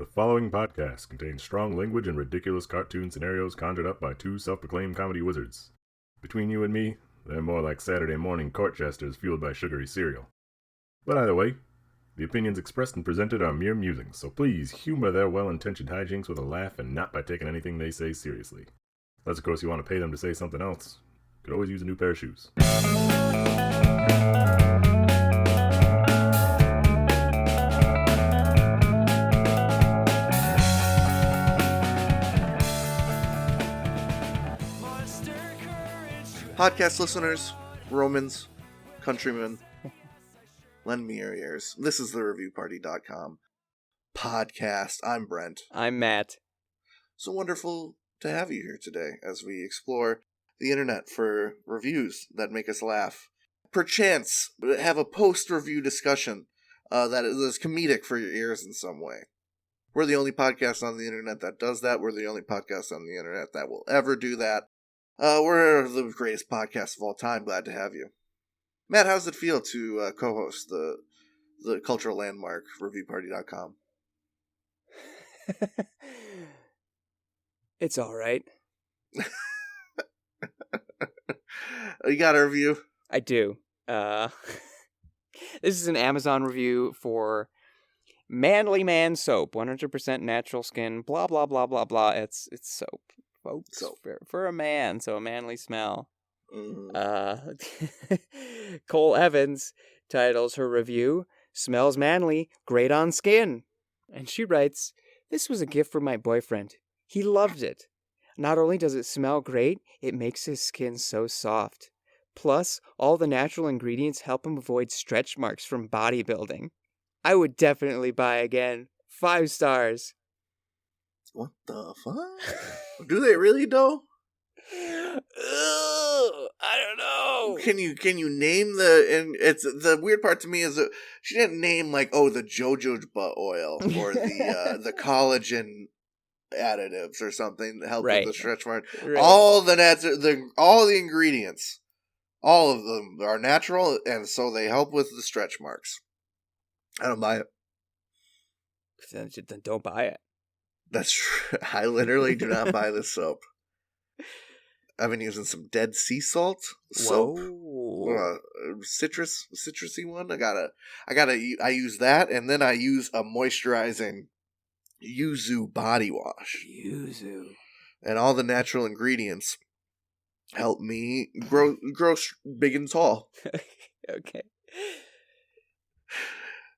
The following podcast contains strong language and ridiculous cartoon scenarios conjured up by two self-proclaimed comedy wizards. Between you and me, they're more like Saturday morning court jesters fueled by sugary cereal. But either way, the opinions expressed and presented are mere musings, so please humor their well-intentioned hijinks with a laugh and not by taking anything they say seriously. Unless, of course, you want to pay them to say something else. Could always use a new pair of shoes. Podcast listeners, Romans, countrymen, lend me your ears. This is the reviewparty.com podcast. I'm Brent. I'm Matt. So wonderful to have you here today as we explore the internet for reviews that make us laugh. Perchance, have a post-review discussion that is comedic for your ears in some way. We're the only podcast on the internet that does that. We're the only podcast on the internet that will ever do that. We're the greatest podcast of all time. Glad to have you. Matt, how does it feel to co-host the cultural landmark reviewparty.com? It's all right. You got a review? I do. This is an Amazon review for Manly Man Soap. 100% natural skin. Blah, blah, blah, blah, blah. It's soap. Folks, Soap. For a man, so a manly smell. Mm-hmm. Cole Evans titles her review, "Smells manly, great on skin." And she writes, "This was a gift from my boyfriend. He loved it. Not only does it smell great, it makes his skin so soft. Plus, all the natural ingredients help him avoid stretch marks from bodybuilding. I would definitely buy again. 5 stars. What the fuck? Do they really though? I don't know. Can you name the? And it's the weird part to me is that she didn't name like the jojoba oil or the collagen additives or something to help with the stretch mark. Right. All the ingredients, all of them are natural, and so they help with the stretch marks. I don't buy it. Then don't buy it. That's true. I literally do not buy this soap. I've been using some Dead Sea Salt soap, citrusy one. I use that, and then I use a moisturizing yuzu body wash. Yuzu, and all the natural ingredients help me grow big and tall. Okay.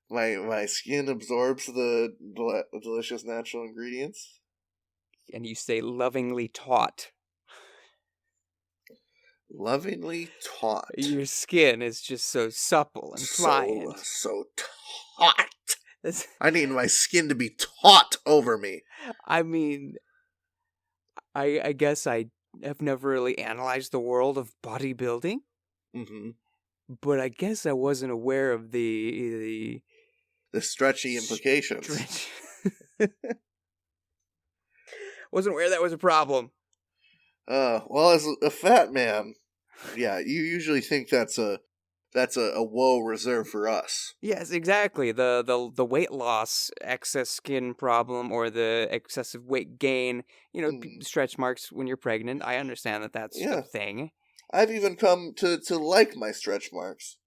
My skin absorbs the delicious natural ingredients. And you say lovingly taut. Lovingly taut. Your skin is just so supple and pliant. So taut. I need my skin to be taut over me. I mean, I guess I have never really analyzed the world of bodybuilding. Mm-hmm. But I guess I wasn't aware of the stretchy implications. Wasn't aware that was a problem. Well, as a fat man, yeah, you usually think that's a woe reserved for us. Yes, exactly. The weight loss, excess skin problem, or the excessive weight gain. Stretch marks when you're pregnant. I understand that's a thing. I've even come to like my stretch marks.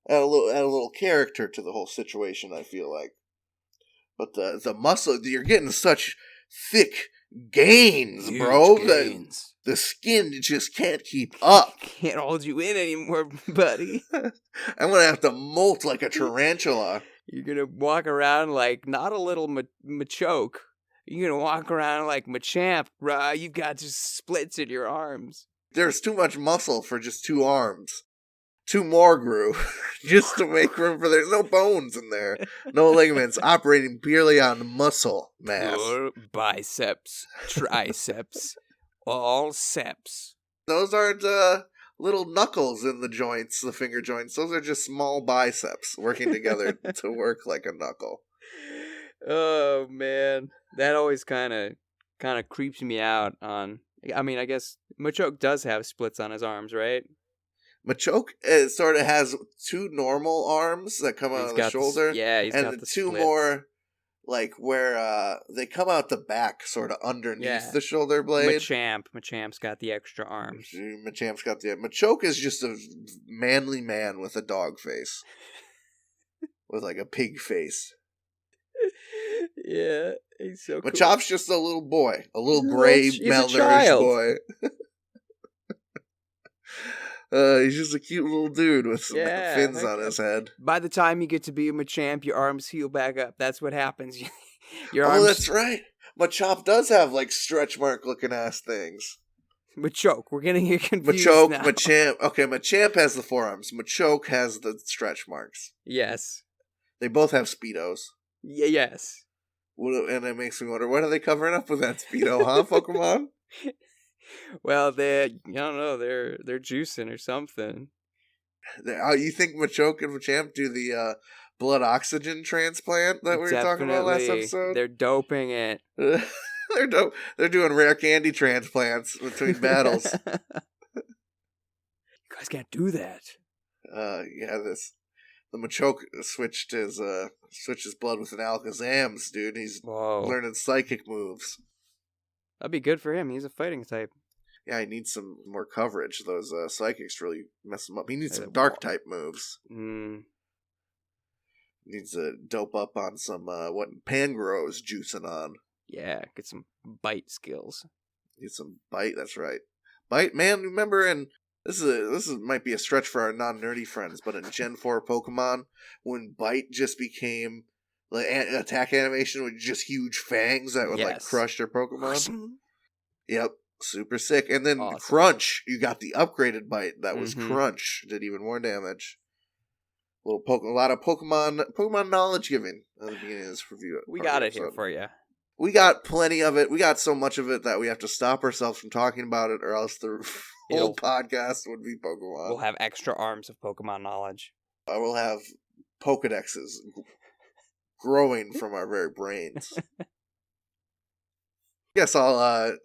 Add a little character to the whole situation, I feel like. But the muscle, you're getting such thick gains, huge bro. Gains. The skin just can't keep up. Can't hold you in anymore, buddy. I'm going to have to molt like a tarantula. You're going to walk around like not a little Machoke. You're going to walk around like Machamp. You've got just splits in your arms. There's too much muscle for just 2 arms. 2 more grew just to make room for there's no bones in there. No ligaments, operating purely on muscle mass. Or biceps, triceps, all seps. Those aren't little knuckles in the joints, the finger joints. Those are just small biceps working together to work like a knuckle. Oh, man. That always kind of creeps me out on... I mean, I guess Machoke does have splits on his arms, right? Machoke sort of has 2 normal arms that come out of the shoulder. He's got the 2 splits. more like where they come out the back, sort of underneath the shoulder blade. Machamp's got the extra arms. Machamp's got the Machoke is just a manly man with a dog face, with like a pig face. Yeah, he's so cool. Machop's just a little boy, a little gray, malnourished boy. He's just a cute little dude with some fins on his head. By the time you get to be a Machamp, your arms heal back up. That's what happens. Your arms... that's right. Machop does have like stretch mark looking ass things. Machoke, we're getting here confused now. Machamp. Okay, Machamp has the forearms. Machoke has the stretch marks. Yes. They both have Speedos. Yes. And it makes me wonder, what are they covering up with that Speedo, huh, Pokemon? Well, I don't know, they're juicing or something. You think Machoke and Machamp do the blood oxygen transplant that we were talking about last episode? They're doping it. They're dope. They're doing rare candy transplants between battles. You guys can't do that. The Machoke switched his blood with an Alakazam's, dude. He's learning psychic moves. That'd be good for him. He's a fighting type. Yeah, he needs some more coverage. Those psychics really mess him up. He needs some dark type moves. Needs to dope up on some what Pangro's juicing on. Yeah, get some bite skills. Need some bite. That's right. Bite, man. Remember, and this might be a stretch for our non-nerdy friends, but in Gen 4 Pokemon, when bite just became like attack animation with just huge fangs that would like crush their Pokemon. Yep, super sick. And then Crunch, you got the upgraded bite that was Crunch, did even more damage. A lot of Pokemon knowledge giving at the beginning of this review. We got it here for you. We got plenty of it. We got so much of it that we have to stop ourselves from talking about it, or else the whole podcast would be Pokemon. We'll have extra arms of Pokemon knowledge. I will have Pokedexes growing from our very brains. Guess I'll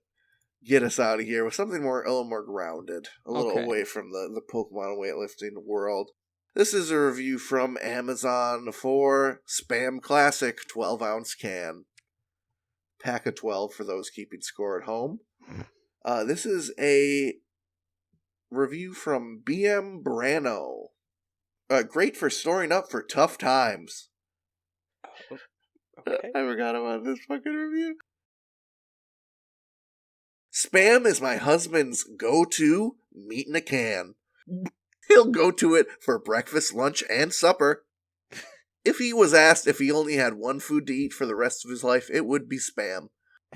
get us out of here with something a little more grounded, a little away from the Pokemon weightlifting world. This is a review from Amazon for Spam Classic 12-ounce can. Pack of 12 for those keeping score at home. This is a review from BM Brano. Great for storing up for tough times. Okay. I forgot about this fucking review. Spam is my husband's go-to meat in a can. He'll go to it for breakfast, lunch, and supper. If he was asked if he only had one food to eat for the rest of his life, it would be Spam.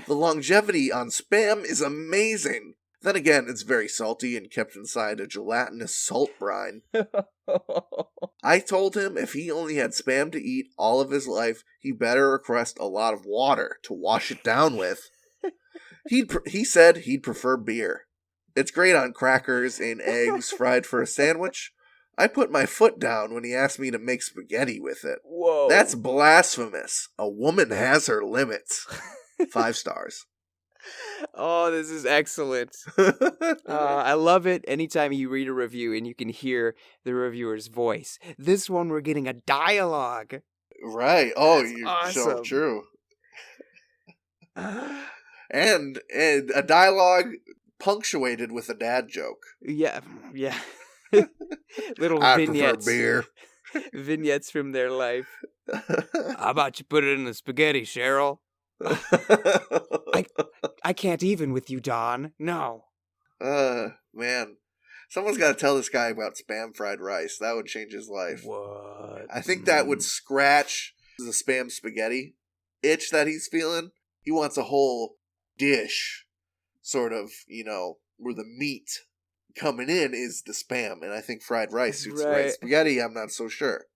The longevity on Spam is amazing. Then again, it's very salty and kept inside a gelatinous salt brine. I told him if he only had Spam to eat all of his life, he better request a lot of water to wash it down with. He said he'd prefer beer. It's great on crackers and eggs fried for a sandwich. I put my foot down when he asked me to make spaghetti with it. Whoa. That's blasphemous. A woman has her limits. 5 stars. Oh, this is excellent. I love it anytime you read a review and you can hear the reviewer's voice. This one, we're getting a dialogue. Right. Oh, that's you're awesome. So true. And a dialogue punctuated with a dad joke. Yeah. Little I vignettes. Prefer beer. Vignettes from their life. How about you put it in the spaghetti, Cheryl? I can't even with you, Don. No. Man. Someone's got to tell this guy about Spam fried rice. That would change his life. What? I think that would scratch the Spam spaghetti itch that he's feeling. He wants a whole dish, sort of, where the meat coming in is the Spam. And I think fried rice suits right. Spaghetti, I'm not so sure.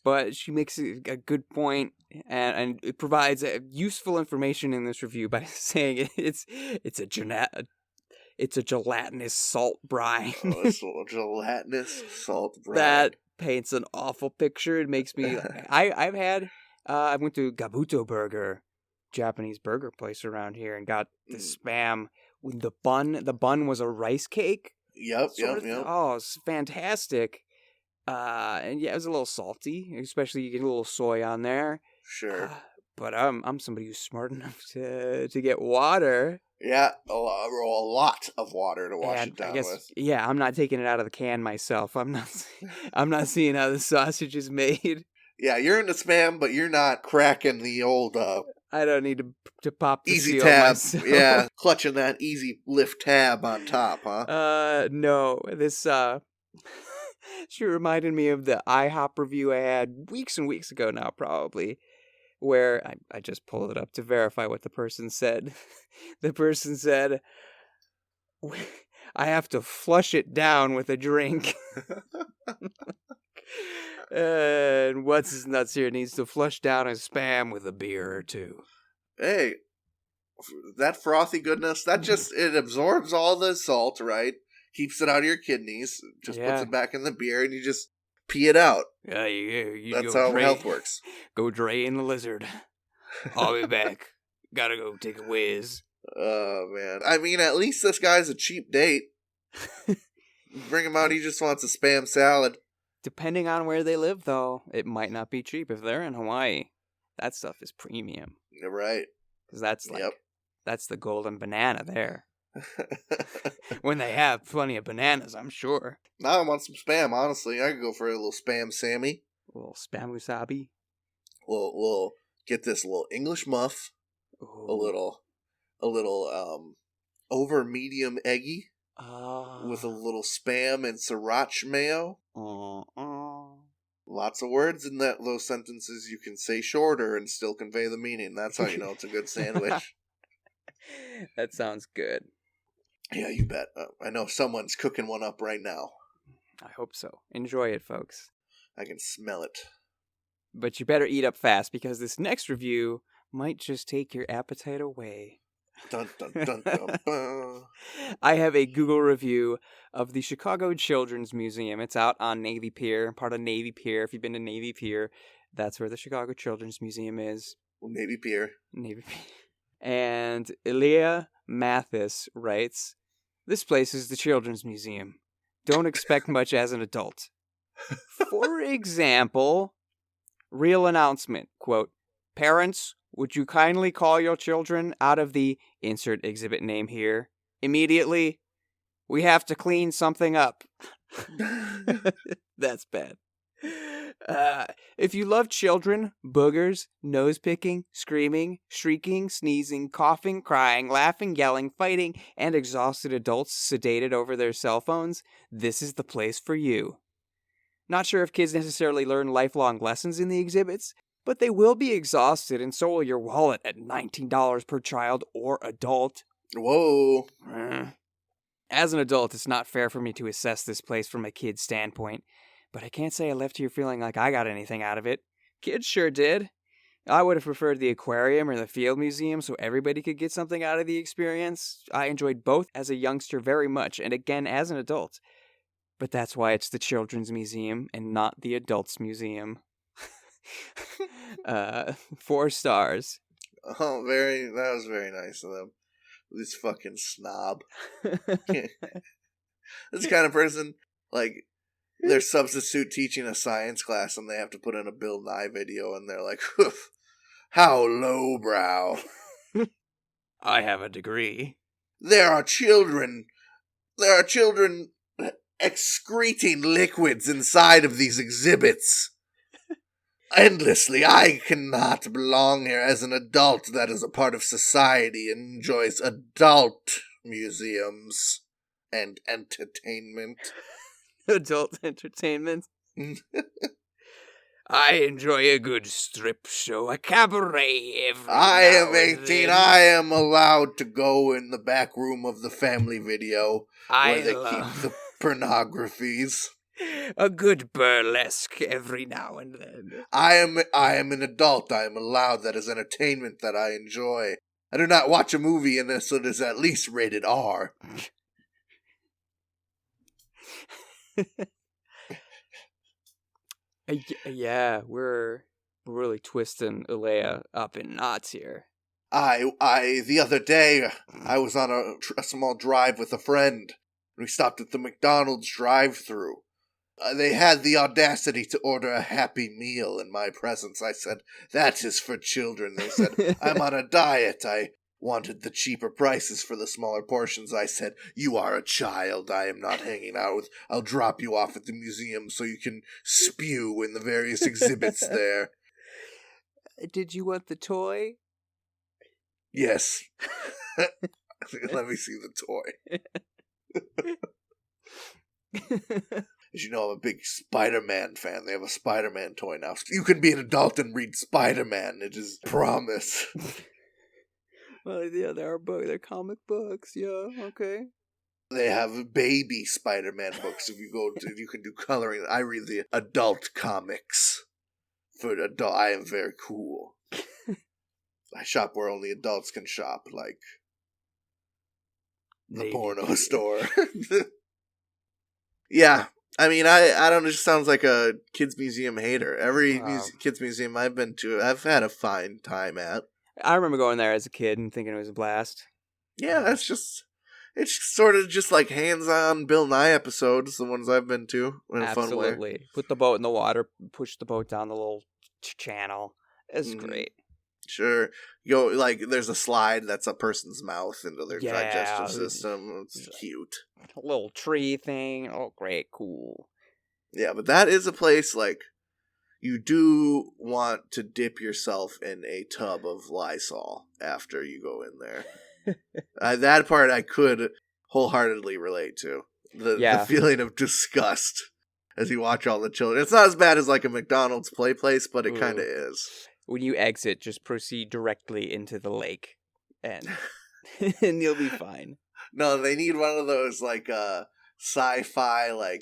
But she makes a good point, and it provides useful information in this review by saying it's a gelatinous salt brine. It's a gelatinous salt brine. That paints an awful picture. It makes me. I went to Gabuto Burger, Japanese burger place around here, and got the Spam with the bun. The bun was a rice cake. Yep. Oh, it's fantastic. And yeah, it was a little salty, especially you get a little soy on there. Sure. But I'm somebody who's smart enough to get water. Yeah, a lot of water to wash it down with. Yeah, I'm not taking it out of the can myself. I'm not seeing how the sausage is made. Yeah, you're into Spam, but you're not cracking the old I don't need to pop the easy seal tab. myself. Yeah, clutching that easy lift tab on top, huh? No. This she reminded me of the IHOP review I had weeks and weeks ago now, probably, where I just pulled it up to verify what the person said. The person said, I have to flush it down with a drink. And what's his nuts here needs to flush down his Spam with a beer or two. Hey, that frothy goodness, that just, it absorbs all the salt, right? Keeps it out of your kidneys, just puts it back in the beer, and you just pee it out. Yeah, you That's how health works. Go drain the lizard. I'll be back. Gotta go take a whiz. Oh, man. I mean, at least this guy's a cheap date. Bring him out, he just wants a Spam salad. Depending on where they live, though, it might not be cheap. If they're in Hawaii, that stuff is premium. You're right. Because that's that's the golden banana there. When they have plenty of bananas, I'm sure. Now I want some Spam, honestly. I could go for a little Spam Sammy. A little Spam wasabi. We'll get this little English muff. Ooh. A little over medium eggy. Oh. With a little Spam and sriracha mayo. Lots of words in those sentences you can say shorter and still convey the meaning. That's how you know it's a good sandwich. That sounds good. Yeah, you bet. I know someone's cooking one up right now. I hope so. Enjoy it, folks. I can smell it. But you better eat up fast, because this next review might just take your appetite away. Dun, dun, dun, dun, dun. I have a Google review of the Chicago Children's Museum. It's out on Navy Pier, part of Navy Pier. If you've been to Navy Pier, that's where the Chicago Children's Museum is. Navy Pier. Navy Pier. And Elia Mathis writes, this place is the Children's Museum. Don't expect much as an adult. For example, real announcement, quote, parents, would you kindly call your children out of the insert exhibit name here immediately? We have to clean something up. That's bad. If you love children, boogers, nose picking, screaming, shrieking, sneezing, coughing, crying, laughing, yelling, fighting, and exhausted adults sedated over their cell phones, this is the place for you. Not sure if kids necessarily learn lifelong lessons in the exhibits, but they will be exhausted, and so will your wallet at $19 per child or adult. Whoa. As an adult, it's not fair for me to assess this place from a kid's standpoint, but I can't say I left here feeling like I got anything out of it. Kids sure did. I would have preferred the aquarium or the field museum so everybody could get something out of the experience. I enjoyed both as a youngster very much, and again as an adult. But that's why it's the Children's Museum and not the Adults Museum. 4 stars. Oh, that was very nice of them. This fucking snob. This kind of person, like, they're substitute teaching a science class and they have to put in a Bill Nye video and they're like, how lowbrow. I have a degree. There are children excreting liquids inside of these exhibits. Endlessly, I cannot belong here as an adult that is a part of society and enjoys adult museums and entertainment. Adult entertainment? I enjoy a good strip show, a cabaret every I now am and 18. then. I am allowed to go in the back room of the family video where they keep the pornographies. A good burlesque every now and then. I am an adult. I am allowed. That is entertainment that I enjoy. I do not watch a movie unless it is at least rated R. Yeah, we're really twisting Alea up in knots here. The other day, I was on a small drive with a friend. We stopped at the McDonald's drive-thru. They had the audacity to order a Happy Meal in my presence. I said, that is for children. They said, I'm on a diet. I wanted the cheaper prices for the smaller portions. I said, you are a child. I am not hanging out with... I'll drop you off at the museum so you can spew in the various exhibits there. Did you want the toy? Yes. Let me see the toy. As you know, I'm a big Spider-Man fan. They have a Spider-Man toy now. You can be an adult and read Spider-Man. It is promise. Well, yeah, they're comic books. Yeah, okay. They have baby Spider-Man books. If you go to, you can do coloring. I read the adult comics. For adult, I am very cool. I shop where only adults can shop, like the porno store. Yeah. I mean, I don't know, it just sounds like a kids museum hater. Every kids museum I've been to, I've had a fine time at. I remember going there as a kid and thinking it was a blast. Yeah, it's sort of just like hands-on Bill Nye episodes, the ones I've been to, in a fun way. Absolutely. Put the boat in the water, push the boat down the little channel. It's great. Sure. There's a slide that's a person's mouth into their digestive system. It's cute. A little tree thing. Oh, great. Cool. Yeah, but that is a place, you do want to dip yourself in a tub of Lysol after you go in there. That part I could wholeheartedly relate to. The feeling of disgust as you watch all the children. It's not as bad as like a McDonald's play place, but it kind of is. When you exit, just proceed directly into the lake, and and you'll be fine. No, they need one of those sci-fi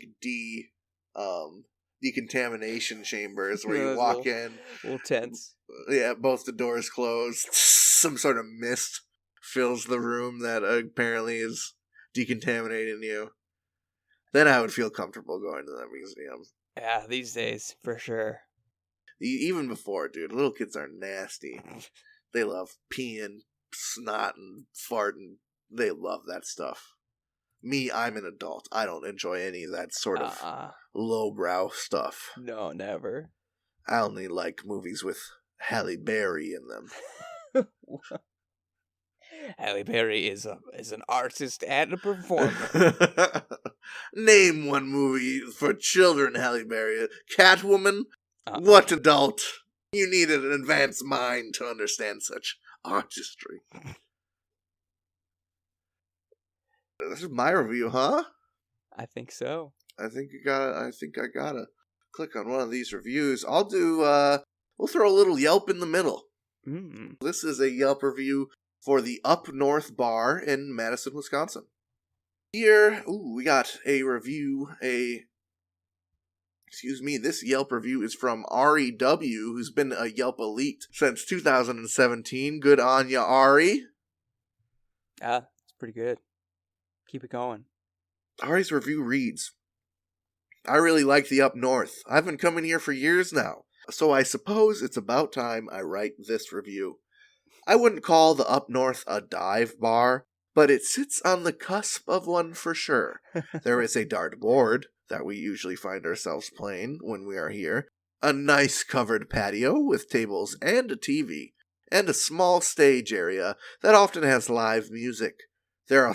decontamination chambers where you walk in. Little tents. Yeah, both the doors closed. Some sort of mist fills the room that apparently is decontaminating you. Then I would feel comfortable going to that museum. Yeah, these days, for sure. Even before, dude, little kids are nasty. They love peeing, snotting, farting. They love that stuff. Me, I'm an adult. I don't enjoy any of that sort of lowbrow stuff. No, never. I only like movies with Halle Berry in them. Halle Berry is an artist and a performer. Name one movie for children, Halle Berry. Catwoman? What adult? You need an advanced mind to understand such artistry. This is my review, huh? I think so. I think I gotta click on one of these reviews. I'll do, we'll throw a little Yelp in the middle. This is a Yelp review for the Up North Bar in Madison, Wisconsin. Here, we got a review, this Yelp review is from REW, who's been a Yelp elite since 2017. Good on ya, Ari. It's pretty good. Keep it going. Ari's review reads, I really like the Up North. I've been coming here for years now, so I suppose it's about time I write this review. I wouldn't call the Up North a dive bar, but it sits on the cusp of one for sure. There is a dartboard that we usually find ourselves playing when we are here, a nice covered patio with tables and a TV, and a small stage area that often has live music. There are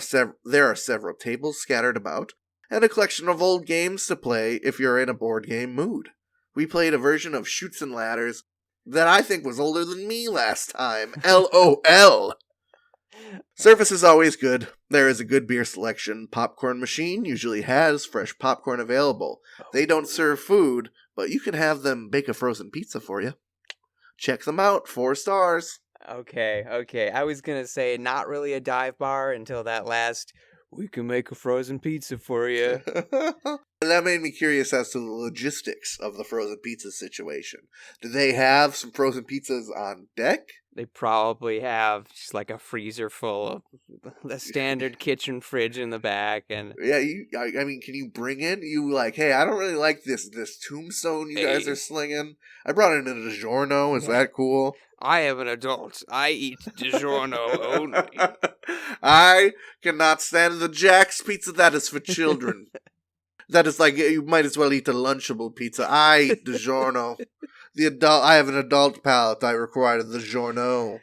several tables scattered about, and a collection of old games to play if you're in a board game mood. We played a version of Chutes and Ladders that I think was older than me last time. LOL! Service is always good. There is a good beer selection. Popcorn machine usually has fresh popcorn available. They don't serve food, but you can have them bake a frozen pizza for you. Check them out. 4 stars. Okay. I was going to say not really a dive bar until that last, we can make a frozen pizza for you. That made me curious as to the logistics of the frozen pizza situation. Do they have some frozen pizzas on deck? They probably have just like a freezer full of the standard kitchen fridge in the back. And yeah, I mean, can you bring in? Hey, I don't really like this tombstone you guys are slinging. I brought in a DiGiorno. Is that cool? I am an adult. I eat DiGiorno only. I cannot stand the Jack's Pizza. That is for children. That is like, you might as well eat a Lunchable pizza. I eat DiGiorno. I have an adult palate. I require the DiGiorno.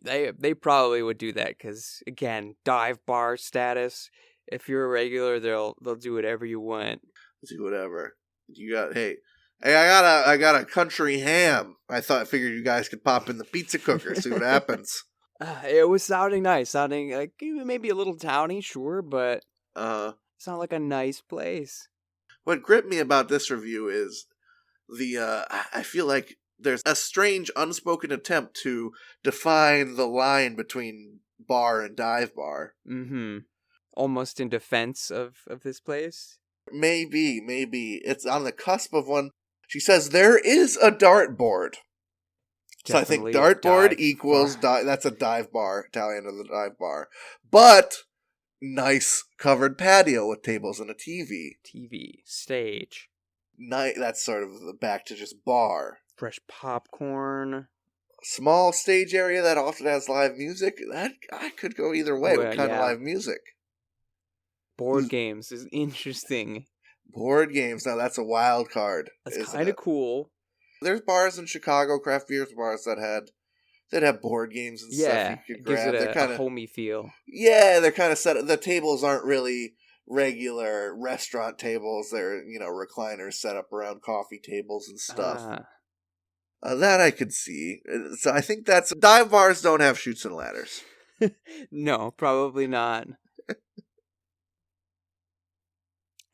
They probably would do that because, again, dive bar status. If you're a regular, they'll do whatever you want. Do whatever. Hey, I got a country ham. I figured you guys could pop in the pizza cooker, see what happens. It was sounding nice, sounding like maybe a little towny, sure, but it sounded like a nice place. What gripped me about this review is I feel like there's a strange unspoken attempt to define the line between bar and dive bar. Mm-hmm. Almost in defense of this place? Maybe. It's on the cusp of one. She says there is a dartboard. So I think dartboard equals that's a dive bar, Italian of the dive bar. But nice covered patio with tables and a TV. Stage. That's sort of back to just bar. Fresh popcorn. Small stage area that often has live music. That I could go either way. What kind of live music? Board games is interesting. Board games. Now that's a wild card. That's kind of cool. There's bars in Chicago, craft beer bars that have board games and stuff you could grab. Gives it a homey feel. Yeah, they're kind of set. The tables aren't really regular restaurant tables. They're recliners set up around coffee tables and stuff. That I could see. So I think dive bars don't have chutes and ladders. No, probably not.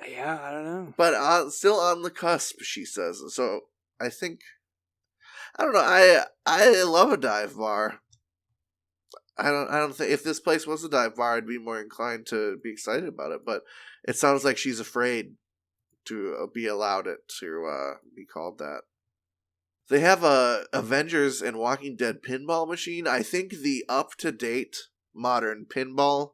Yeah, I don't know. But still on the cusp, she says. So I think, I don't know. I love a dive bar. I don't think if this place was a dive bar, I'd be more inclined to be excited about it. But it sounds like she's afraid to be allowed it to be called that. They have a Avengers and Walking Dead pinball machine. I think the up-to-date modern pinball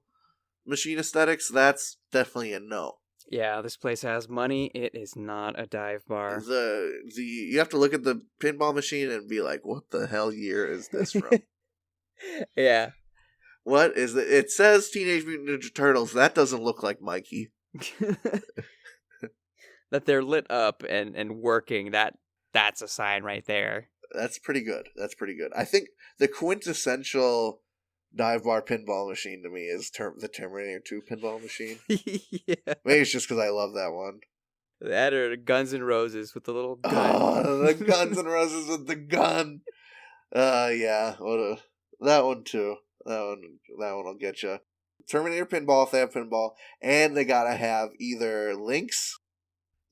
machine aesthetics, that's definitely a no. Yeah, this place has money. It is not a dive bar. You have to look at the pinball machine and be like, what the hell year is this from? Yeah. What is it? It says Teenage Mutant Ninja Turtles. That doesn't look like Mikey. That they're lit up and working, that's a sign right there. That's pretty good. I think the quintessential dive bar pinball machine to me is the Terminator 2 pinball machine. Yeah. Maybe it's just because I love that one. That or Guns N' Roses with the little gun. Oh, the Guns N' Roses with the gun. Yeah. That one too. That one will get you. Terminator pinball if they have pinball, and they gotta have either Lynx,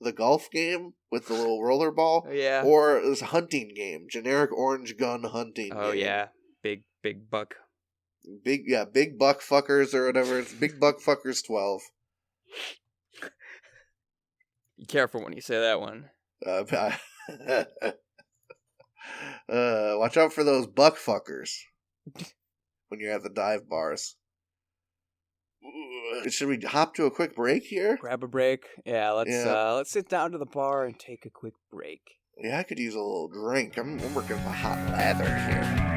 the golf game with the little roller ball, or this hunting game, generic orange gun hunting. Oh game. Yeah, big buck. Big buck fuckers or whatever. It's Big Buck Fuckers 12. Be careful when you say that one. Watch out for those buck fuckers when you're at the dive bars. Should we hop to a quick break here? Grab a break. Yeah, let's sit down to the bar and take a quick break. Yeah, I could use a little drink. I'm working with a hot lather here.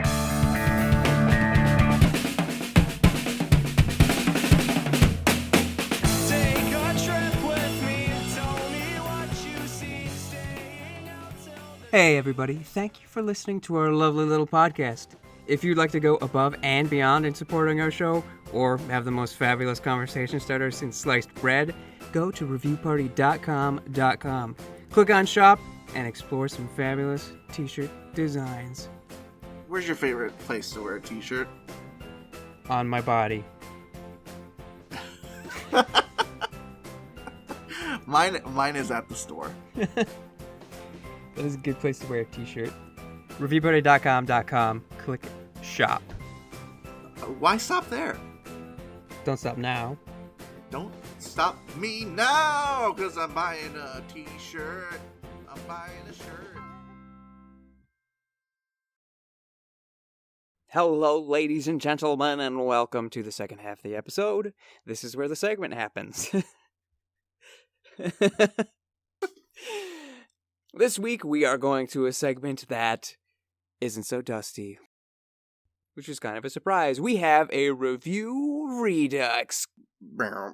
Hey everybody, thank you for listening to our lovely little podcast. If you'd like to go above and beyond in supporting our show, or have the most fabulous conversation starter since sliced bread, go to reviewparty.com. Click on shop and explore some fabulous t-shirt designs. Where's your favorite place to wear a t-shirt? On my body. Mine is at the store. That is a good place to wear a t-shirt. Reviewparty.com. Click shop. Why stop there? Don't stop now. Don't stop me now, because I'm buying a t-shirt. I'm buying a shirt. Hello, ladies and gentlemen, and welcome to the second half of the episode. This is where the segment happens. This week, we are going to a segment that isn't so dusty, which is kind of a surprise. We have a review redux. That's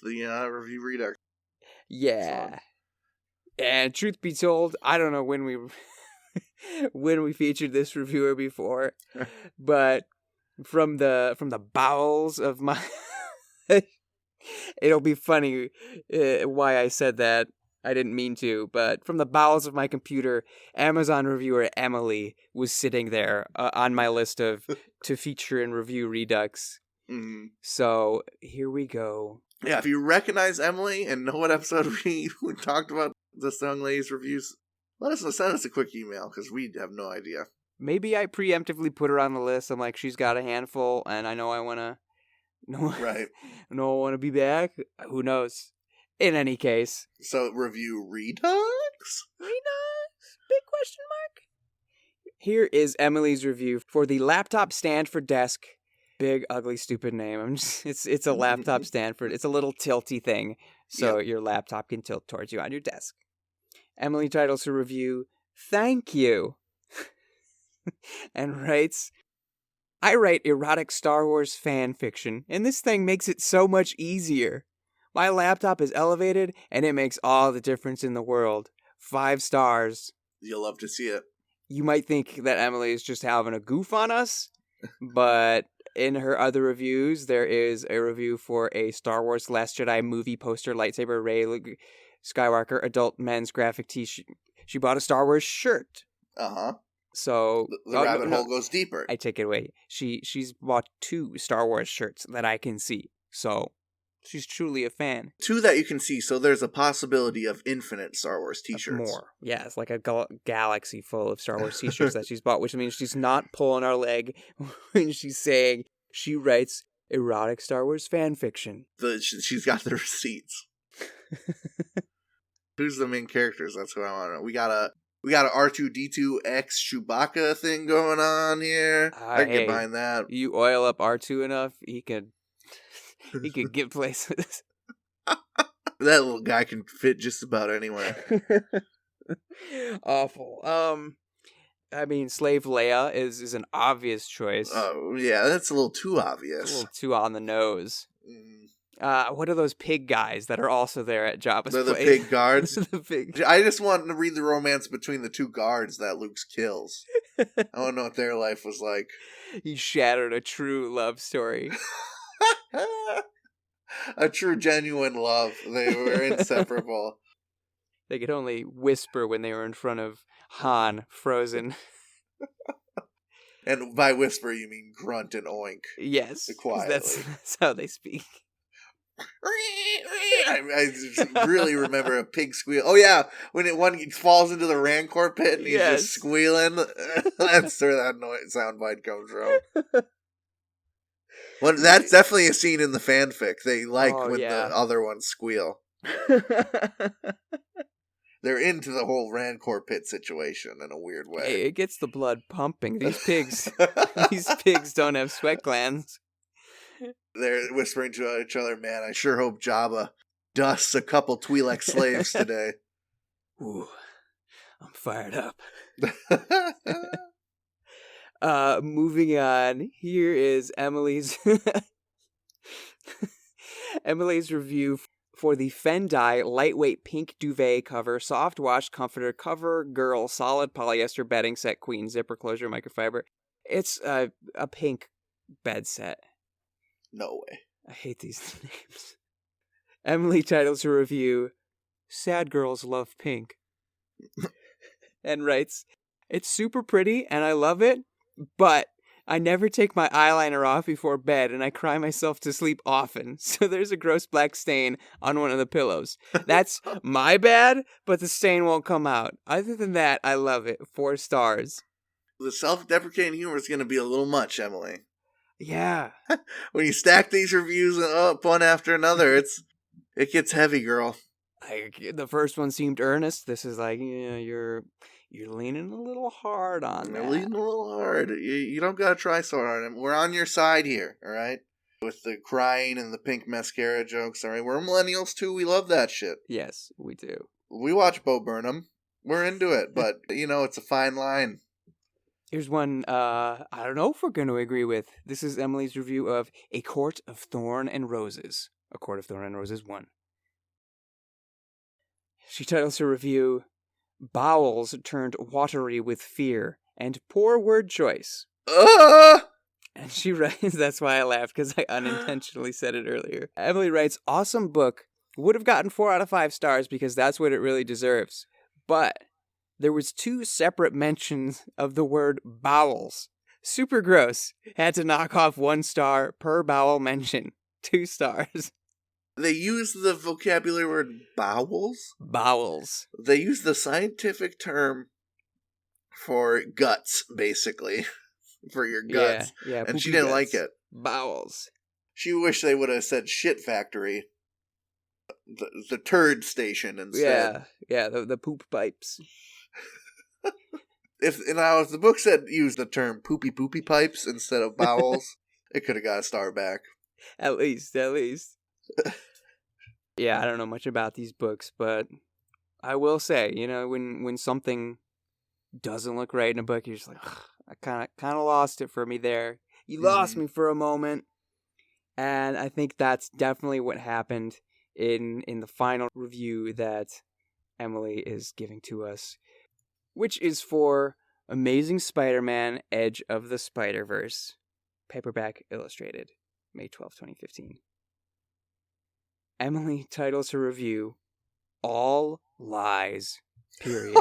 the review redux. Yeah. And truth be told, I don't know when we featured this reviewer before, but from the bowels of my it'll be funny why I said that. I didn't mean to, but from the bowels of my computer, Amazon reviewer Emily was sitting there on my list of to feature and review Redux. Mm-hmm. So here we go. Yeah, if you recognize Emily and know what episode we talked about this young lady's reviews, send us a quick email, because we have no idea. Maybe I preemptively put her on the list. I'm like, she's got a handful, and I know I want to... Right. No, I want to be back. Who knows? In any case. So, review Redux? Redux? Big question mark? Here is Emily's review for the laptop stand for desk. Big, ugly, stupid name. It's a laptop stand for... It's a little tilty thing, so your laptop can tilt towards you on your desk. Emily titles her review, "Thank You," and writes, "I write erotic Star Wars fan fiction, and this thing makes it so much easier. My laptop is elevated, and it makes all the difference in the world. 5 stars. You'll love to see it." You might think that Emily is just having a goof on us, but in her other reviews, there is a review for a Star Wars Last Jedi movie poster lightsaber Rey Skywalker adult men's graphic tee. She bought a Star Wars shirt. Uh-huh. So the rabbit hole goes deeper. I take it away. She's bought 2 Star Wars shirts that I can see. So she's truly a fan. 2 that you can see, so there's a possibility of infinite Star Wars t-shirts. More. Yeah, it's like a galaxy full of Star Wars t-shirts that she's bought, which means she's not pulling our leg when she's saying she writes erotic Star Wars fan fiction. She's got the receipts. Who's the main characters? That's what I want to know. We got a R2-D2X Chewbacca thing going on here. I can get behind that. You oil up R2 enough, he could get places. That little guy can fit just about anywhere. Awful. I mean, Slave Leia is an obvious choice. Oh, yeah, that's a little too obvious. It's a little too on the nose. What are those pig guys that are also there at Jabba's They're place? the pig guards? The pig. I just want to read the romance between the 2 guards that Luke kills. I want to know what their life was like. He shattered a true love story. A true, genuine love. They were inseparable. They could only whisper when they were in front of Han, frozen. And by whisper, you mean grunt and oink. Yes, that's how they speak. I just really remember a pig squeal. Oh yeah, when one falls into the Rancor pit and he's just squealing. That's where that soundbite comes from. Well, that's definitely a scene in the fanfic. They like when the other ones squeal. They're into the whole Rancor pit situation in a weird way. Hey, it gets the blood pumping. These pigs don't have sweat glands. They're whispering to each other, "Man, I sure hope Jabba dusts a couple Twi'lek slaves today." Ooh, I'm fired up. Moving on, here is Emily's review for the Fendai lightweight pink duvet cover, soft wash comforter, cover girl, solid polyester bedding set, queen, zipper closure, microfiber. It's a pink bed set. No way. I hate these names. Emily titles her review, "Sad Girls Love Pink," and writes, "It's super pretty and I love it, but I never take my eyeliner off before bed and I cry myself to sleep often, so there's a gross black stain on one of the pillows. That's my bad, but the stain won't come out. Other than that, I love it. 4 stars. The self-deprecating humor is going to be a little much, Emily. Yeah. When you stack these reviews up one after another, it gets heavy, girl. The first one seemed earnest. This is like, you're leaning a little hard on that. You're leaning a little hard. You don't gotta try so hard. We're on your side here, all right? With the crying and the pink mascara jokes, all right? We're millennials too. We love that shit. Yes, we do. We watch Bo Burnham. We're into it, but, it's a fine line. Here's one I don't know if we're going to agree with. This is Emily's review of A Court of Thorn and Roses. A Court of Thorn and Roses 1. She titles her review, Bowels Turned Watery with Fear and Poor Word Choice. And she writes, that's why I laughed, because I unintentionally said it earlier. Emily writes, awesome book. Would have gotten 4 out of 5 stars because that's what it really deserves. But there was 2 separate mentions of the word bowels. Super gross. Had to knock off 1 star per bowel mention. 2 stars. They use the vocabulary word bowels? Bowels. They use the scientific term for guts, basically. For your guts. Yeah, and she didn't like it. Bowels. She wished they would have said shit factory. The turd station instead. Yeah, the poop pipes. If the book said use the term poopy pipes instead of bowels, it could have got a star back. At least. Yeah, I don't know much about these books, but I will say, when something doesn't look right in a book, you're just like, ugh, I kind of lost it for me there. You lost me for a moment. And I think that's definitely what happened in the final review that Emily is giving to us, which is for Amazing Spider-Man Edge of the Spider-Verse, paperback illustrated, May 12, 2015. Emily titles her review, All Lies, period,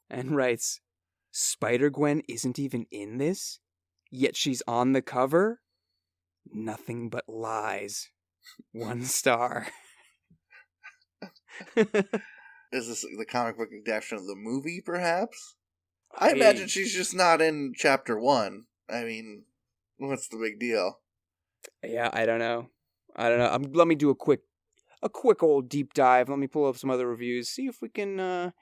and writes, Spider-Gwen isn't even in this, yet she's on the cover? Nothing but lies. 1 star. Is this the comic book adaptation of the movie, perhaps? I imagine she's just not in chapter 1. I mean, what's the big deal? Yeah, I don't know. Let me do a quick old deep dive. Let me pull up some other reviews. See if we can,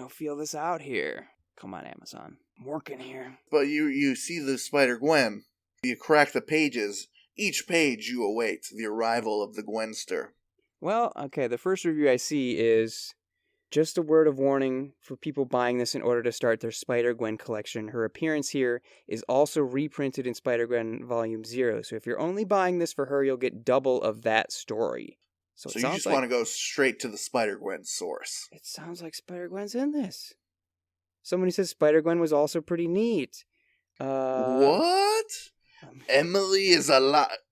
feel this out here. Come on, Amazon. I'm working here. But you see the Spider-Gwen. You crack the pages. Each page you await the arrival of the Gwenster. Well, okay, the first review I see is just a word of warning for people buying this in order to start their Spider-Gwen collection. Her appearance here is also reprinted in Spider-Gwen Volume 0. So if you're only buying this for her, you'll get double of that story. So you just want to go straight to the Spider-Gwen source. It sounds like Spider-Gwen's in this. Somebody says Spider-Gwen was also pretty neat. What? Emily is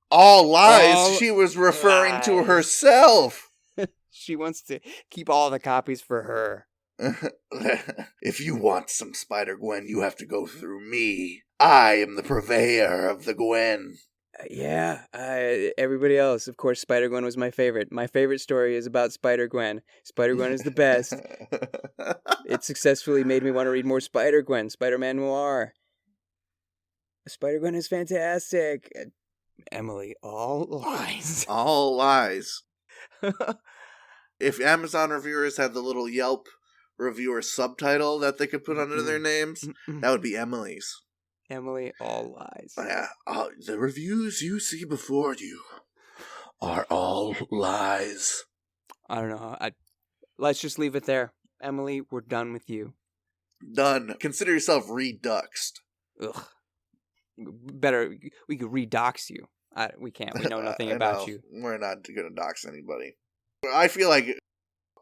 all lies. She was referring to herself. She wants to keep all the copies for her. If you want some Spider-Gwen, you have to go through me. I am the purveyor of the Gwen. Everybody else, of course, Spider-Gwen was my favorite. My favorite story is about Spider-Gwen. Spider-Gwen is the best. It successfully made me want to read more Spider-Gwen. Spider-Man Noir. Spider-Gwen is fantastic. Emily, all lies. All lies. If Amazon reviewers had the little Yelp reviewer subtitle that they could put under their names, that would be Emily's. Emily, all lies. Yeah, the reviews you see before you are all lies. I don't know. Let's just leave it there. Emily, we're done with you. Done. Consider yourself reduxed. Ugh. Better, we could redox you. We can't. We know nothing about you. We're not going to dox anybody. I feel like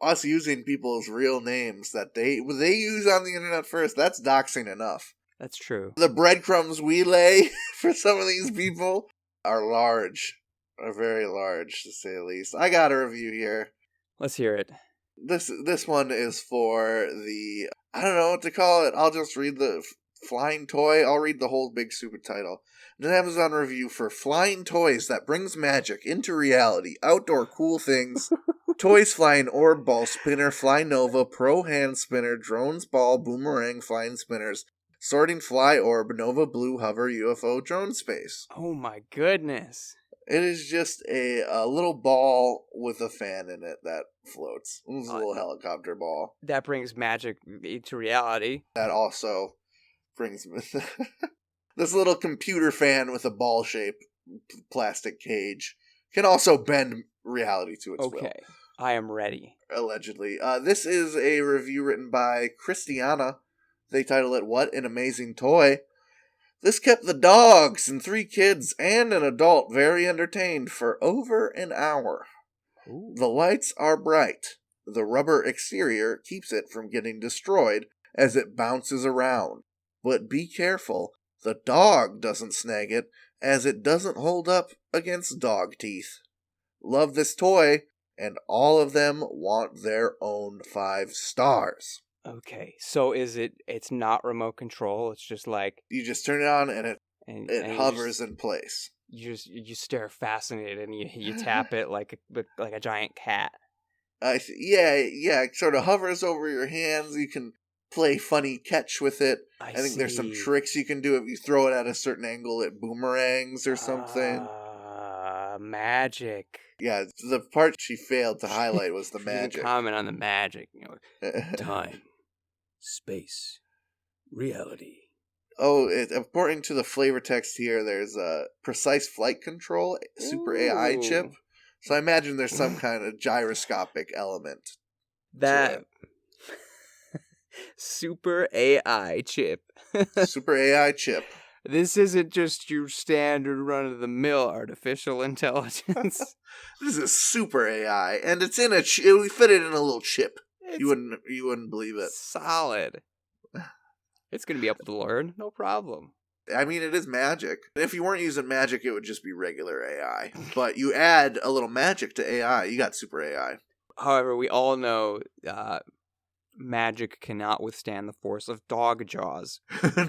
us using people's real names that they use on the internet first, that's doxing enough. That's true. The breadcrumbs we lay for some of these people are large. Are very large, to say the least. I got a review here. Let's hear it. This one is for the... I don't know what to call it. I'll just read the flying toy. I'll read the whole big stupid title. An Amazon review for flying toys that brings magic into reality. Outdoor cool things. Toys flying orb, ball spinner, fly nova, pro hand spinner, drones ball, boomerang, flying spinners, sorting fly orb, nova blue hover, UFO, drone space. Oh my goodness. It is just a little ball with a fan in it that floats. It's a little helicopter ball. That brings magic into reality. That also brings... This little computer fan with a ball-shaped plastic cage can also bend reality to its will. Okay, I am ready. Allegedly. This is a review written by Christiana. They title it, What an Amazing Toy. This kept the dogs and 3 kids and an adult very entertained for over an hour. Ooh. The lights are bright. The rubber exterior keeps it from getting destroyed as it bounces around. But be careful, the dog doesn't snag it, as it doesn't hold up against dog teeth. Love this toy, and all of them want their own 5 stars. Okay, so it's not remote control, it's just like... You just turn it on and it hovers in place. You stare fascinated and you tap it like a giant cat. Yeah, it sort of hovers over your hands. You can play funny catch with it. I think there's some tricks you can do if you throw it at a certain angle. It boomerangs or something. Magic. Yeah, the part she failed to highlight was the magic. Comment on the magic. Time, space, reality. Oh, according to the flavor text here, there's a precise flight control, super AI chip. So I imagine there's some kind of gyroscopic element. That super AI chip. Super AI chip. This isn't just your standard run-of-the-mill artificial intelligence. This is super AI, and it's in we fit it in a little chip. You wouldn't believe it. Solid. It's gonna be able to learn, no problem. I mean, it is magic. If you weren't using magic, it would just be regular AI. But you add a little magic to AI, you got super AI. However, we all know magic cannot withstand the force of dog jaws.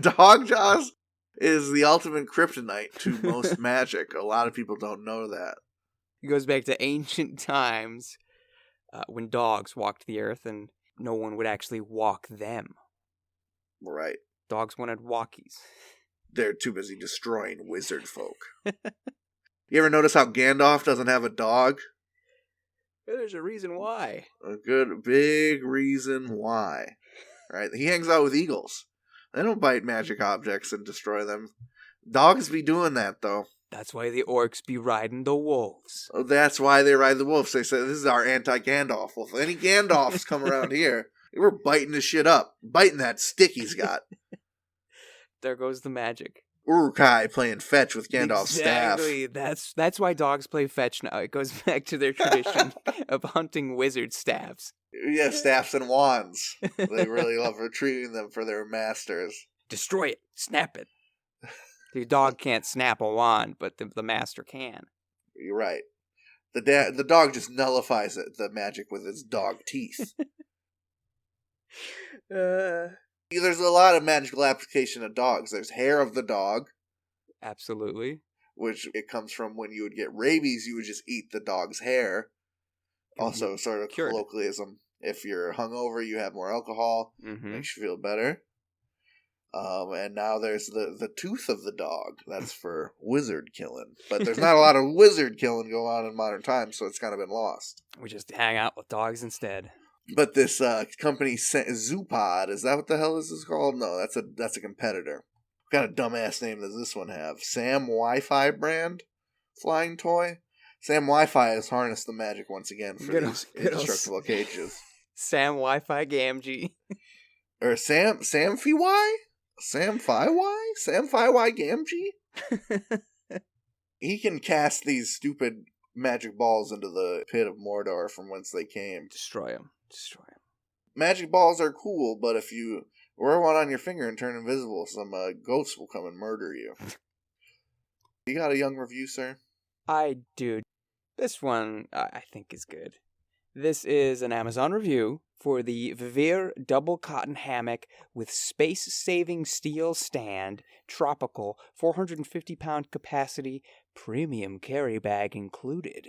Dog jaws is the ultimate kryptonite to most magic. A lot of people don't know that. It goes back to ancient times when dogs walked the earth and no one would actually walk them. Right. Dogs wanted walkies. They're too busy destroying wizard folk. You ever notice how Gandalf doesn't have a dog? There's a reason why. A good big reason why. Right? He hangs out with eagles. They don't bite magic objects and destroy them. Dogs be doing that, though. That's why the orcs be riding the wolves. Oh, that's why they ride the wolves. They say, this is our anti-Gandalf. Well, if any Gandalfs come around here, we're biting his shit up. Biting that stick he's got. There goes the magic. Uruk-hai playing fetch with Gandalf's staff. Exactly. That's why dogs play fetch now. It goes back to their tradition of hunting wizard staffs. Yeah, staffs and wands. They really love retrieving them for their masters. Destroy it. Snap it. The dog can't snap a wand, but the master can. You're right. The dog just nullifies the magic with its dog teeth. There's a lot of magical application of dogs. There's hair of the dog. Absolutely. Which it comes from when you would get rabies, you would just eat the dog's hair. Also, sort of Cured. colloquialism. If you're hungover, you have more alcohol. Mm-hmm. Makes you feel better. And now there's the tooth of the dog. That's for wizard killing. But there's not a lot of wizard killing going on in modern times, so it's kind of been lost. We just hang out with dogs instead. But this company, Zoopod, is that what the hell is this called? No, that's a competitor. What kind of dumbass name does this one have? Sam Wi-Fi brand flying toy? Sam Wi-Fi has harnessed the magic once again for these indestructible cages. Sam Wi-Fi Gamgee. Or Samfi Y? Samfi Y? Samfi Y Gamgee? He can cast these stupid magic balls into the pit of Mordor from whence they came. Destroy them. Magic balls are cool, but if you wear one on your finger and turn invisible, some ghosts will come and murder you. You got a young review, sir? I do. This one, I think, is good. This is an Amazon review for the Vivere double cotton hammock with space-saving steel stand, tropical, 450-pound capacity, premium carry bag included.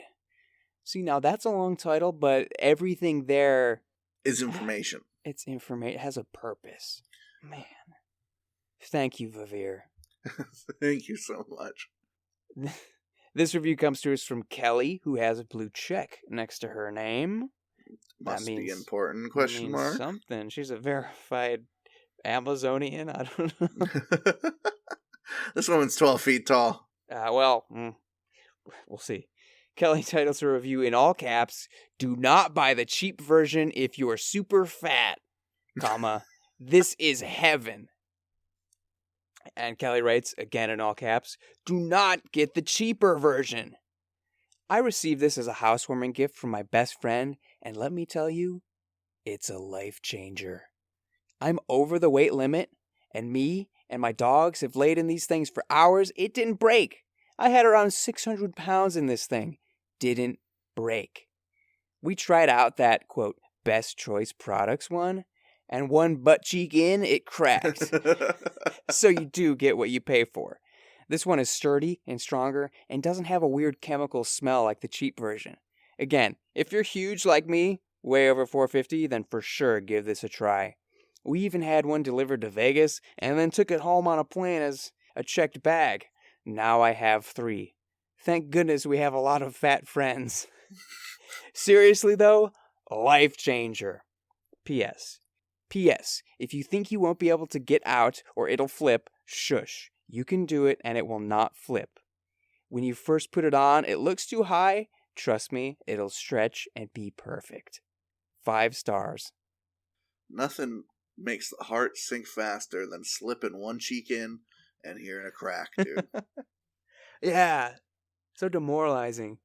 See, now that's a long title, but everything there is information. It's information. It has a purpose. Man. Thank you, Vivere. Thank you so much. This review comes to us from Kelly, who has a blue check next to her name. Must be important, question mark. Something. She's a verified Amazonian. I don't know. This woman's 12 feet tall. We'll see. Kelly titles her review in all caps, "Do not buy the cheap version if you're super fat, comma, This is heaven. And Kelly writes, again in all caps, do not get the cheaper version. I received this as a housewarming gift from my best friend, and let me tell you, it's a life changer. I'm over the weight limit, and me and my dogs have laid in these things for hours. It didn't break. I had around 600 pounds in this thing. Didn't break. We tried out that, quote, best choice products one, and one butt cheek in, it cracked. So you do get what you pay for. This one is sturdy and stronger and doesn't have a weird chemical smell like the cheap version. Again, if you're huge like me, way over 450, then for sure give this a try. We even had one delivered to Vegas and then took it home on a plane as a checked bag. Now I have 3. Thank goodness we have a lot of fat friends. Seriously though, life changer. P.S. P.S. If you think you won't be able to get out or it'll flip, shush. You can do it and it will not flip. When you first put it on, it looks too high. Trust me, it'll stretch and be perfect. 5 stars. Nothing makes the heart sink faster than slipping one cheek in and hearing a crack, dude. Yeah. So demoralizing.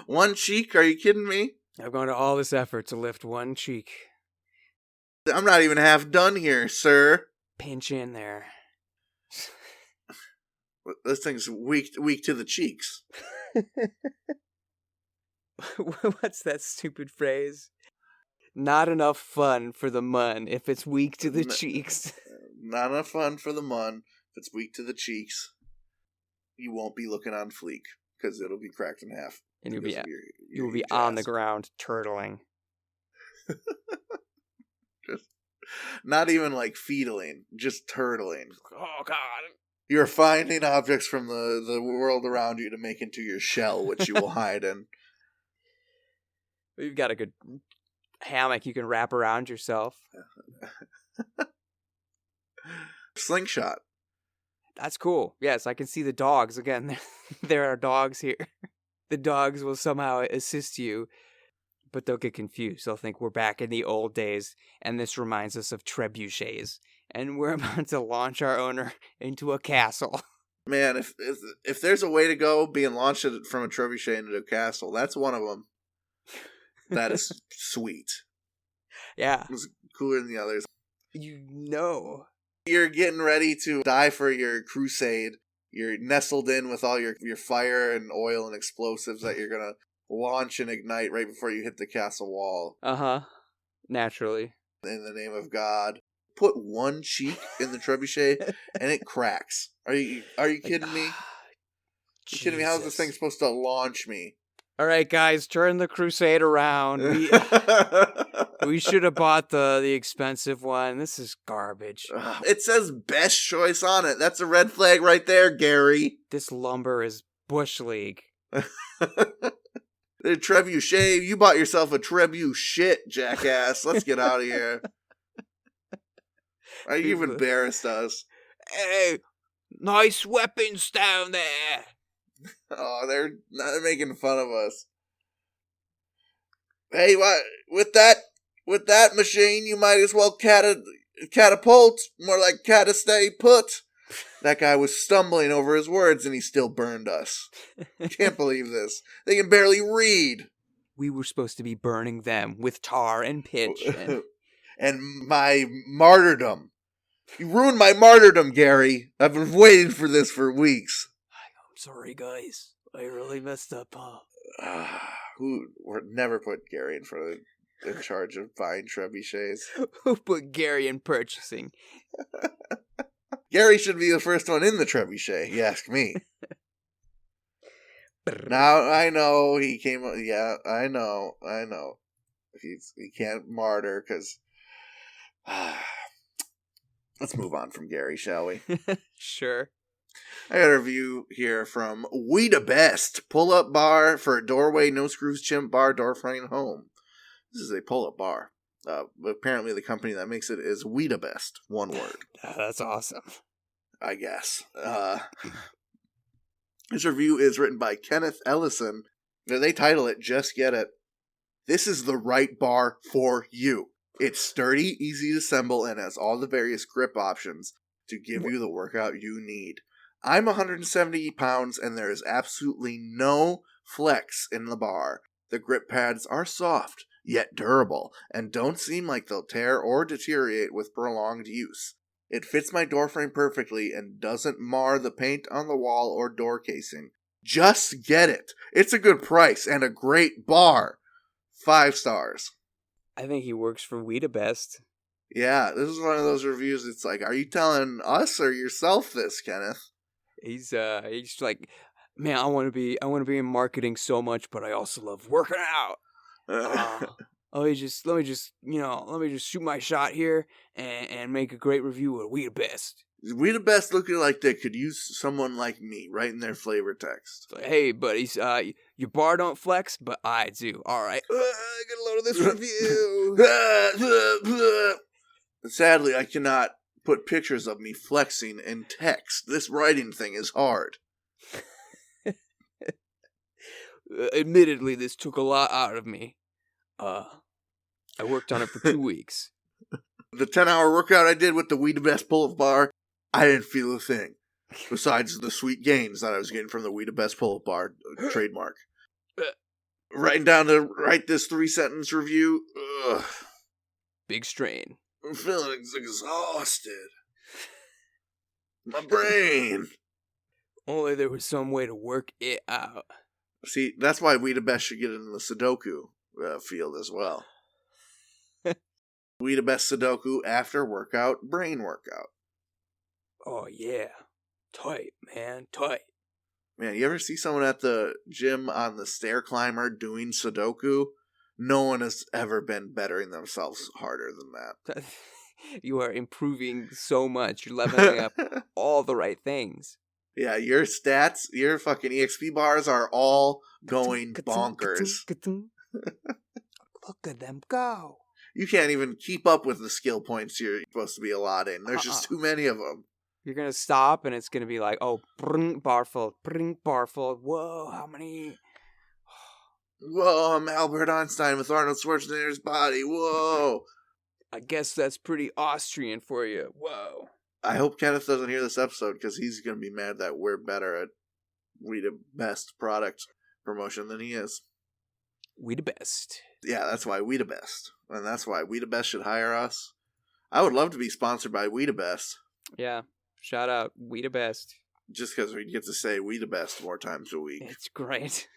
One cheek? Are you kidding me? I've gone to all this effort to lift one cheek. I'm not even half done here, sir. Pinch in there. This thing's weak to the cheeks. What's that stupid phrase? Not enough fun for the mun if it's weak to the cheeks. Not enough fun for the mun if it's weak to the cheeks. You won't be looking on fleek because it'll be cracked in half. And you'll be on the ground turtling. Not even like feedling, just turtling. Oh, God. You're finding objects from the world around you to make into your shell, which you will hide in. You've got a good hammock you can wrap around yourself. Slingshot. That's cool. Yes, I can see the dogs. Again, there are dogs here. The dogs will somehow assist you, but they'll get confused. They'll think we're back in the old days, and this reminds us of trebuchets, and we're about to launch our owner into a castle. Man, if there's a way to go being launched from a trebuchet into a castle, that's one of them. That is sweet. Yeah. It was cooler than the others. You know. You're getting ready to die for your crusade. You're nestled in with all your fire and oil and explosives that you're going to launch and ignite right before you hit the castle wall. Uh-huh. Naturally. In the name of God. Put one cheek in the trebuchet and it cracks. Are you kidding me? You kidding me? How's this thing supposed to launch me? All right, guys, turn the Crusade around. We should have bought the expensive one. This is garbage. It says best choice on it. That's a red flag right there, Gary. This lumber is Bush League. The trebuchet. You bought yourself a trebuchet, jackass. Let's get out of here. You've embarrassed us. Hey, nice weapons down there. Oh, they're making fun of us. Hey, what with that machine? You might as well catapult, more like stay put. That guy was stumbling over his words, and he still burned us. Can't believe this. They can barely read. We were supposed to be burning them with tar and pitch. And my martyrdom. You ruined my martyrdom, Gary. I've been waiting for this for weeks. I'm sorry, guys. I really messed up, huh? Who would never put Gary in charge of buying trebuchets? Who put Gary in purchasing? Gary should be the first one in the trebuchet, you ask me. Now, I know he came... Yeah, I know. He can't martyr, because... Let's move on from Gary, shall we? Sure. I got a review here from We Da Best. Pull-up bar for a doorway, no screws, chimp bar, door frame, home. This is a pull-up bar. Apparently the company that makes it is We Da Best. One word. That's awesome. I guess. This review is written by Kenneth Ellison. They title it, Just Get It. This is the right bar for you. It's sturdy, easy to assemble, and has all the various grip options to give you the workout you need. I'm 170 pounds, and there is absolutely no flex in the bar. The grip pads are soft, yet durable, and don't seem like they'll tear or deteriorate with prolonged use. It fits my door frame perfectly and doesn't mar the paint on the wall or door casing. Just get it. It's a good price and a great bar. 5 stars. I think he works for We the Best. Yeah, this is one of those reviews. It's like, are you telling us or yourself this, Kenneth? He's like, man, I want to be in marketing so much, but I also love working out. Let me just shoot my shot here and make a great review of We the Best. We the Best looking like they could use someone like me writing their flavor text. Like, hey, buddies, your bar don't flex, but I do. All right, get a load of this review. Sadly, I cannot put pictures of me flexing in text. This writing thing is hard. Admittedly, this took a lot out of me. I worked on it for 2 weeks. The 10-hour workout I did with the We the Best pull-up bar, I didn't feel a thing. Besides the sweet gains that I was getting from the We the Best pull-up bar trademark. Writing down to write this 3-sentence review. Ugh. Big strain. I'm feeling exhausted. My brain. Only there was some way to work it out. See, that's why We the Best should get in the sudoku field as well. We the Best sudoku after workout, brain workout. Oh yeah, tight man, tight. Man, you ever see someone at the gym on the stair climber doing sudoku? No one has ever been bettering themselves harder than that. You are improving so much. You're leveling up all the right things. Yeah, your stats, your fucking EXP bars are all going bonkers. Look at them go. You can't even keep up with the skill points you're supposed to be allotting. There's just too many of them. You're going to stop and it's going to be like, oh, bar full. Whoa, how many? Whoa, I'm Albert Einstein with Arnold Schwarzenegger's body. Whoa. I guess that's pretty Austrian for you. Whoa. I hope Kenneth doesn't hear this episode because he's going to be mad that we're better at We the Best product promotion than he is. We the Best. Yeah, that's why We the Best. And that's why We the Best should hire us. I would love to be sponsored by We the Best. Yeah. Shout out We the Best. Just because we get to say We the Best more times a week. It's great.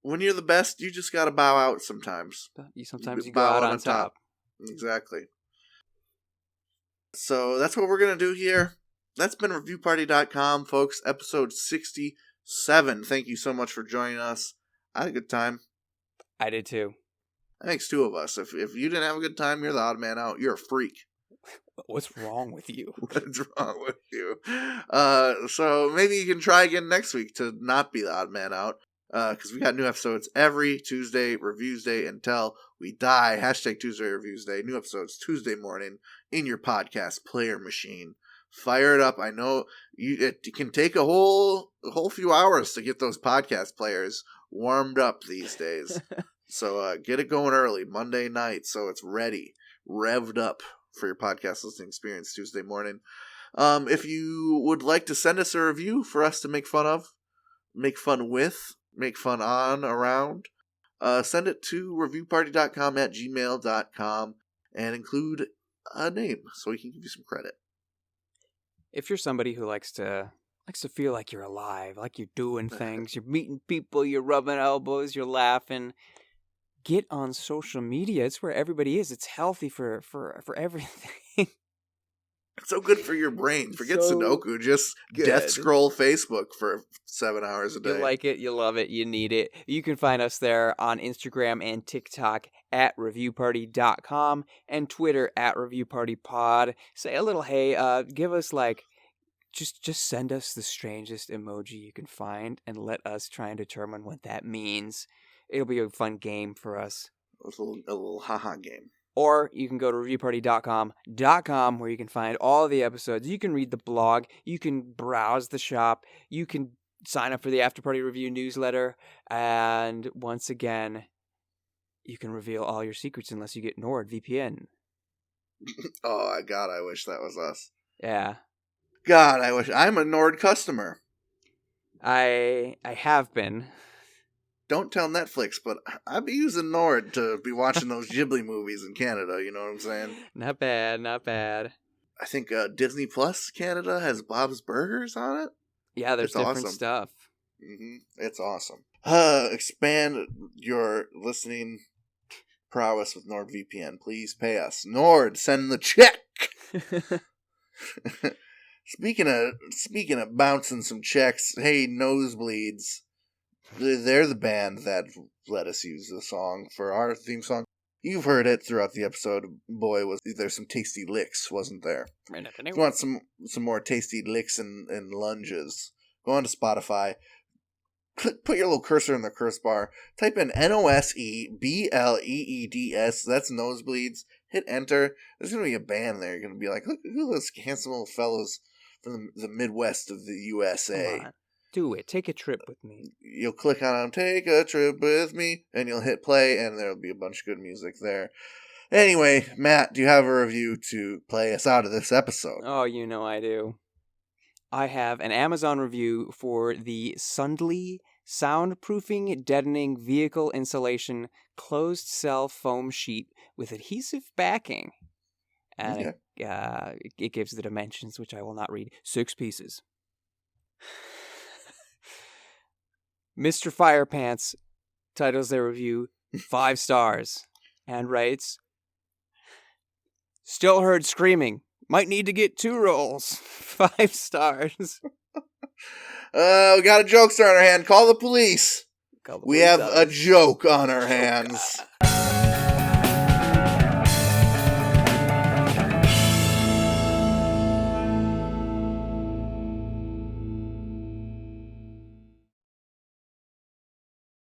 When you're the best, you just gotta bow out sometimes. Sometimes you go out on top. Exactly. So that's what we're gonna do here. That's been ReviewParty.com, folks. Episode 67. Thank you so much for joining us. I had a good time. I did too. I think it's 2 of us. If you didn't have a good time, you're the odd man out. You're a freak. What's wrong with you? What's wrong with you? So maybe you can try again next week to not be the odd man out. Because we got new episodes every Tuesday, Reviews Day, until we die. # Tuesday Reviews Day. New episodes Tuesday morning in your podcast player machine. Fire it up. I know it can take a whole few hours to get those podcast players warmed up these days. So get it going early, Monday night, so it's ready, revved up for your podcast listening experience Tuesday morning. If you would like to send us a review for us to make fun of, make fun with, make fun on, around, send it to reviewparty.com@gmail.com and include a name so we can give you some credit. If you're somebody who likes to feel like you're alive, like you're doing things, you're meeting people, you're rubbing elbows, you're laughing, get on social media. It's where everybody is. It's healthy for everything. It's so good for your brain. Forget So Sudoku. Just good. death scroll Facebook for 7 hours a day. You like it, you love it, you need it. You can find us there on Instagram and TikTok at reviewparty.com and Twitter at reviewpartypod. Say a little hey, give us just send us the strangest emoji you can find and let us try and determine what that means. It'll be a fun game for us. It's a little haha game. Or you can go to reviewparty.com where you can find all the episodes. You can read the blog. You can browse the shop. You can sign up for the After Party Review newsletter. And once again, you can reveal all your secrets unless you get NordVPN. Oh, God, I wish that was us. Yeah. God, I wish. I'm a Nord customer. I have been. Don't tell Netflix, but I'd be using Nord to be watching those Ghibli movies in Canada, you know what I'm saying? Not bad, not bad. I think Disney Plus Canada has Bob's Burgers on it. Yeah, there's It's different awesome. stuff. It's awesome. Expand your listening prowess with NordVPN. Please pay us. Nord, send the check. Speaking of bouncing some checks, hey, Nosebleeds. They're the band that let us use the song for our theme song. You've heard it throughout the episode. Boy, was there some tasty licks, wasn't there? If you want some more tasty licks and lunges, go on to Spotify. Put your little cursor in the curse bar. Type in NOSEBLEEDS. That's Nosebleeds. Hit enter. There's going to be a band there. You're going to be like, look at those handsome little fellows from the Midwest of the USA. Come on. Do it. Take a trip with me. You'll click on them, take a trip with me, and you'll hit play, and there'll be a bunch of good music there. Anyway, Matt, do you have a review to play us out of this episode? Oh, you know I do. I have an Amazon review for the Sundly soundproofing deadening vehicle insulation closed cell foam sheet with adhesive backing. And it gives the dimensions, which I will not read. 6 pieces. Mr. Firepants titles their review 5 stars and writes, still heard screaming. Might need to get 2 rolls. 5 stars. We got a jokester on our hand. Call the police. Call the We police have on a us. joke on our hands. God.